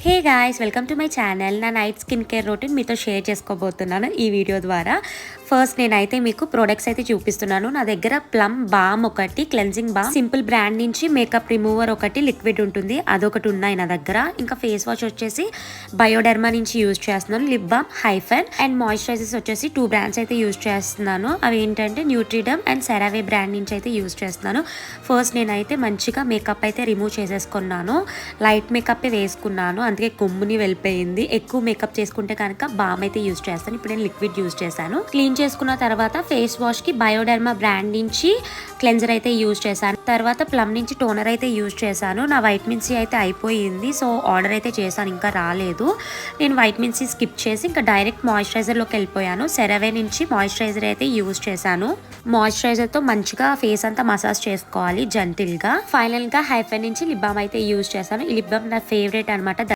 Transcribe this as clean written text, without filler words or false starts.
Hey guys, welcome to my channel. నా night skin care routine మీతో share చేసుకోబోతున్నాను ఈ వీడియో ద్వారా. ఫస్ట్ నేనైతే మీకు ప్రొడక్ట్స్ అయితే చూపిస్తున్నాను. నా దగ్గర ప్లమ్ బామ్ ఒకటి, క్లెన్జింగ్ బామ్ సింపుల్ బ్రాండ్ నుంచి మేకప్ రిమూవర్ ఒకటి లిక్విడ్ ఉంటుంది, అదొకటి ఉన్నాయి నా దగ్గర. ఇంకా ఫేస్ వాష్ వచ్చేసి బయోడెర్మా నుంచి యూజ్ చేస్తున్నాను, lip balm, Hyphen and moisturisers వచ్చేసి 2 బ్రాండ్స్ అయితే యూజ్ చేస్తున్నాను. అవి ఏంటంటే న్యూట్రిడమ్ అండ్ సెరావే బ్రాండ్ నుంచి అయితే యూజ్ చేస్తున్నాను. ఫస్ట్ నేనైతే మంచిగా మేకప్ అయితే రిమూవ్ చేసేసుకున్నాను. లైట్ మేకప్ వేసుకున్నాను, అందుకే కొమ్ముని వెళ్ళిపోయింది. ఎక్కువ మేకప్ చేసుకుంటే కనుక బామ్ అయితే యూజ్ చేస్తాను. ఇప్పుడు నేను లిక్విడ్ యూజ్ చేశాను. క్లీన్ చేసుకున్న తర్వాత ఫేస్ వాష్ కి బయోడెర్మా బ్రాండ్ నుంచి క్లెన్జర్ అయితే యూజ్ చేశాను. తర్వాత ప్లమ్ నుంచి టోనర్ అయితే యూజ్ చేశాను. నా వైటమిన్ సి అయితే అయిపోయింది, సో ఆర్డర్ అయితే చేశాను, ఇంకా రాలేదు. నేను వైటమిన్ సి స్కిప్ చేసి ఇంకా డైరెక్ట్ మాయిశ్చరైజర్ లోకి వెళ్ళిపోయాను. సెరవే నుంచి మాయిశ్చరైజర్ అయితే యూజ్ చేశాను. మాయిశ్చరైజర్ తో మంచిగా ఫేస్ అంతా మసాజ్ చేసుకోవాలి జెంటిల్ గా. ఫైనల్ గా హైఫెన్ నుంచి లిప్ బామ్ అయితే యూజ్ చేశాను. ఈ లిప్ బామ్ నా ఫేవరెట్ అనమాట.